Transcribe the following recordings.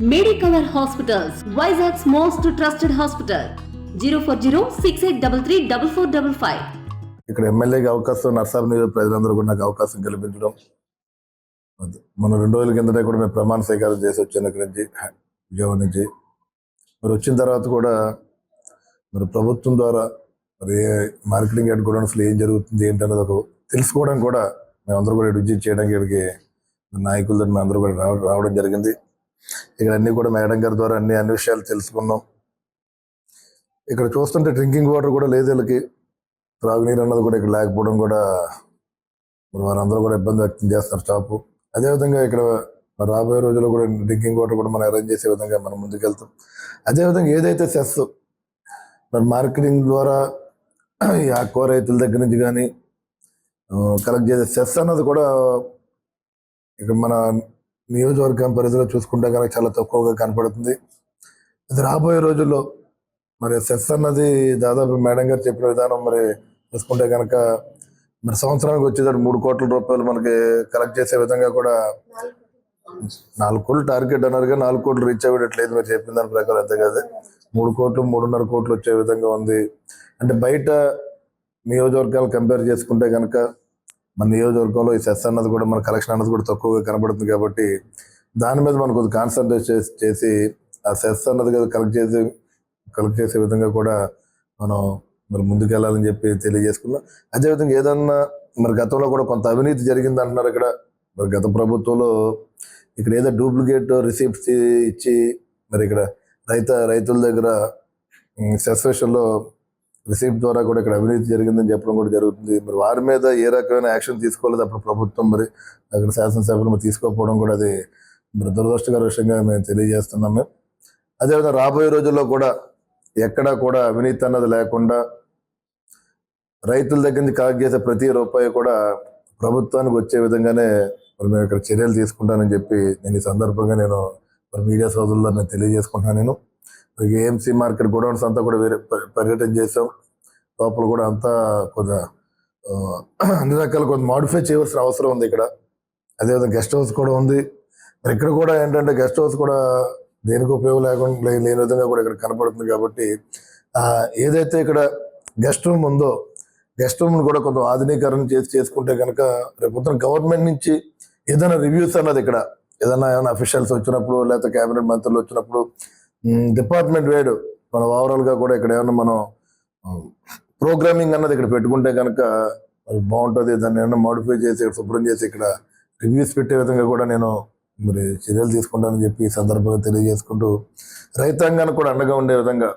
Medicover Hospitals, Vizag's most trusted hospital. 04068334455. ఇక్కడ ఎమ్మెల్యేకి అవకాశం నర్సాబ్ నియోజక ప్రజలందరూ కూడా నాకు అవకాశం కల్పించడం. మన 2 రోజుల కిందటే కూడా నేను ప్రమాణ స్వీకారం చేసి వచ్చాను ఇక్కడి నుంచి, విజయవాడ నుంచి. మరి వచ్చిన తర్వాత కూడా మరి ప్రభుత్వం ద్వారా మరి మార్కెటింగ్ యార్డ్ గోడౌన్స్లో ఏం జరుగుతుంది ఏంటనేది ఒక తెలుసుకోవడం కూడా మేమందరూ కూడా విజిట్ చేయడానికి ఇక్కడికి నాయకులతో మేము అందరూ కూడా రావడం జరిగింది. ఇక్కడ అన్నీ కూడా మేడం గారి ద్వారా అన్ని విషయాలు తెలుసుకున్నాం. ఇక్కడ చూస్తుంటే డ్రింకింగ్ వాటర్ కూడా లేదు, వీళ్ళకి త్రాగునీరు అన్నది కూడా ఇక్కడ లేకపోవడం కూడా వారందరూ కూడా ఇబ్బంది వ్యక్తం చేస్తారు స్టాఫ్. అదేవిధంగా ఇక్కడ రాబోయే రోజుల్లో కూడా డ్రింకింగ్ వాటర్ కూడా మనం అరేంజ్ చేసే విధంగా మనం ముందుకెళ్తాం. అదేవిధంగా ఏదైతే సెస్ మరి మార్కెటింగ్ ద్వారా ఈ ఆకుకూర రైతుల దగ్గర నుంచి కానీ కలెక్ట్ చేసే సెస్ అన్నది కూడా ఇక్కడ మన నియోజకవర్గం పరిధిలో చూసుకుంటే కనుక చాలా తక్కువగా కనపడుతుంది. అది రాబోయే రోజుల్లో మరి సెస్ అన్నది దాదాపు మేడం గారు చెప్పిన విధానం మరి చూసుకుంటే కనుక మరి సంవత్సరానికి వచ్చేటప్పుడు 3 కోట్ల రూపాయలు మనకి కలెక్ట్ చేసే విధంగా కూడా 4 కోట్లు టార్గెట్ అన్నారుగా, 4 కోట్లు రీచ్ అవ్వట్లేదు మీరు చెప్పిన దాని ప్రకారం. అంతే కదా, 3 కోట్లు 3.5 కోట్లు వచ్చే విధంగా ఉంది. అంటే బయట నియోజకవర్గాలు కంపేర్ చేసుకుంటే కనుక మన నియోజకవర్గంలో ఈ సెస్ అన్నది కూడా మన కలెక్షన్ అన్నది కూడా తక్కువగా కనబడుతుంది. కాబట్టి దాని మీద మనం కొద్దిగా కాన్సన్ట్రేట్ చేసి ఆ సెస్ అన్నది కదా కలెక్ట్ చేసే విధంగా కూడా మనం మరి ముందుకు వెళ్ళాలని చెప్పి తెలియజేసుకున్నాం. అదేవిధంగా ఏదన్నా మరి గతంలో కూడా కొంత అవినీతి జరిగింది అంటున్నారు. ఇక్కడ మరి గత ప్రభుత్వంలో ఇక్కడ ఏదో డూప్లికేట్ రిసిప్ట్స్ ఇచ్చి మరి ఇక్కడ రైతుల దగ్గర సెస్ విషయంలో రిసిప్ట్ ద్వారా కూడా ఇక్కడ అవినీతి జరిగిందని చెప్పడం కూడా జరుగుతుంది. మరి వారి మీద ఏ రకమైన యాక్షన్ తీసుకోలేదు అప్పుడు ప్రభుత్వం, మరి అక్కడ శాసనసభ్యులు మరి తీసుకోకపోవడం కూడా అది మరి దురదృష్టకర విషయంగా మేము తెలియజేస్తున్నాము. అదేవిధంగా రాబోయే రోజుల్లో కూడా ఎక్కడా కూడా అవినీతి అన్నది లేకుండా రైతుల దగ్గర నుంచి కలెక్ట్ చేసే ప్రతి రూపాయి కూడా ప్రభుత్వానికి వచ్చే విధంగానే మరి మేము ఇక్కడ చర్యలు తీసుకుంటానని చెప్పి నేను ఈ సందర్భంగా నేను మరి మీడియా సోదరుల్లో నేను తెలియజేసుకుంటున్నాను. నేను ఏఎంసీ మార్కెట్ గోడౌన్స్ అంతా కూడా వేరే పర్యటన చేసాం. లోపల కూడా అంతా కొంత అన్ని రకాల కొంత మాడిఫై చేయవలసిన అవసరం ఉంది ఇక్కడ. అదేవిధంగా గెస్ట్ హౌస్ కూడా ఉంది. మరి ఇక్కడ కూడా ఏంటంటే గెస్ట్ హౌస్ కూడా దేనికి ఉపయోగం లేని విధంగా కూడా ఇక్కడ కనపడుతుంది. కాబట్టి ఏదైతే ఇక్కడ గెస్ట్ రూమ్ ఉందో గెస్ట్ రూమ్ కూడా కొంత ఆధునీకరణ చేసుకుంటే కనుక రేపు గవర్నమెంట్ నుంచి ఏదైనా రివ్యూస్ అన్నది ఇక్కడ ఏమైనా అఫీషియల్స్ వచ్చినప్పుడు లేకపోతే కేబినెట్ మంత్రులు వచ్చినప్పుడు డిపార్ట్మెంట్ వైడ్ మన ఓవరాల్గా కూడా ఇక్కడ ఏమన్నా మనం ప్రోగ్రామింగ్ అన్నది ఇక్కడ పెట్టుకుంటే కనుక అది బాగుంటుంది. దాన్ని ఏమన్నా మోడిఫై చేసి శుభ్రం చేసి ఇక్కడ రివ్యూస్ పెట్టే విధంగా కూడా నేను మరి చర్యలు తీసుకుంటానని చెప్పి ఈ సందర్భంగా తెలియజేసుకుంటూ రైతాంగానికి కూడా అండగా ఉండే విధంగా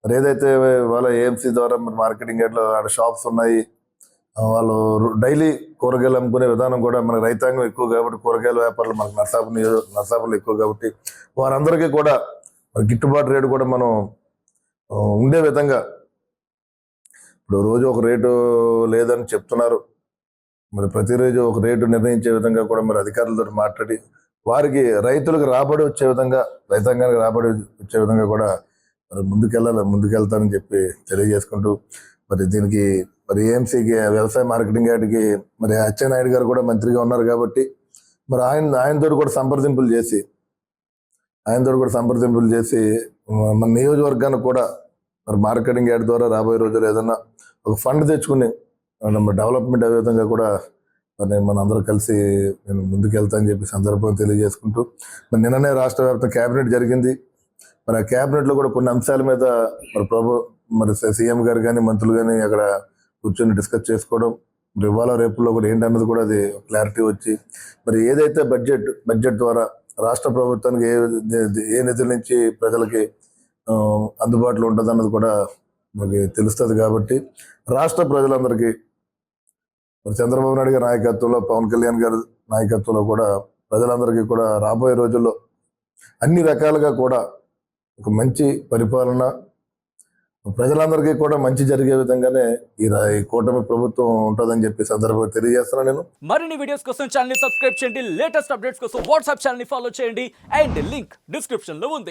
మరి ఏదైతే వాళ్ళ ఏఎంసీ ద్వారా మరి మార్కెటింగ్ యార్డ్లో ఆడ షాప్స్ ఉన్నాయి, వాళ్ళు డైలీ కూరగాయలు అమ్ముకునే విధానం కూడా మనకు రైతాంగం ఎక్కువ కాబట్టి కూరగాయల వ్యాపారాలు మనకు నర్సాపురంలో ఎక్కువ కాబట్టి వారందరికీ కూడా మరి గిట్టుబాటు రేటు కూడా మనం ఉండే విధంగా ఇప్పుడు రోజు ఒక రేటు లేదని చెప్తున్నారు. మరి ప్రతిరోజు ఒక రేటు నిర్ణయించే విధంగా కూడా మరి అధికారులతో మాట్లాడి వారికి రైతులకు రాబడి వచ్చే విధంగా రైతాంగానికి రాబడి వచ్చే విధంగా కూడా మరి ముందుకెళ్తానని చెప్పి తెలియజేసుకుంటూ మరి దీనికి మరి ఏఎంసీకి వ్యవసాయ మార్కెటింగ్ యార్డ్కి మరి అచ్చెన్నాయుడు గారు కూడా మంత్రిగా ఉన్నారు కాబట్టి మరి ఆయనతో కూడా సంప్రదింపులు చేసి మన నియోజకవర్గానికి కూడా మరి మార్కెటింగ్ యార్డ్ ద్వారా రాబోయే రోజులు ఏదన్నా ఒక ఫండ్ తెచ్చుకుని డెవలప్మెంట్ అయ్యే విధంగా కూడా మరి మన అందరూ కలిసి నేను ముందుకెళ్తానని చెప్పి సందర్భంగా తెలియజేసుకుంటూ మరి నిన్ననే రాష్ట్ర వ్యాప్తంగా క్యాబినెట్ జరిగింది. మరి ఆ క్యాబినెట్లో కూడా కొన్ని అంశాల మీద మరి సీఎం గారు కానీ మంత్రులు కానీ అక్కడ కూర్చొని డిస్కస్ చేసుకోవడం, మరి ఇవాళ రేపుల్లో కూడా ఏంటన్నది కూడా అది క్లారిటీ వచ్చి మరి ఏదైతే బడ్జెట్ ద్వారా రాష్ట్ర ప్రభుత్వానికి ఏ నిధుల నుంచి ప్రజలకి అందుబాటులో ఉంటుంది అన్నది కూడా మనకి తెలుస్తుంది. కాబట్టి రాష్ట్ర ప్రజలందరికీ మరి చంద్రబాబు నాయుడు గారి నాయకత్వంలో, పవన్ కళ్యాణ్ గారి నాయకత్వంలో కూడా ప్రజలందరికీ కూడా రాబోయే రోజుల్లో అన్ని రకాలుగా కూడా ఒక మంచి పరిపాలన ప్రజలందరికీ కూడా మంచి జరిగే విధంగానే ఈ కూటమి ప్రభుత్వం ఉంటుందని చెప్పి సందర్భంగా తెలియజేస్తున్నాను. నేను మరిన్ని వీడియోస్ కోసం ఛానల్ ని సబ్స్క్రైబ్ చేయండి, లేటెస్ట్ అప్డేట్స్ కోసం వాట్సాప్ ఛానల్ ని ఫాలో చేయండి అండ్ లింక్ డిస్క్రిప్షన్ లో ఉంది.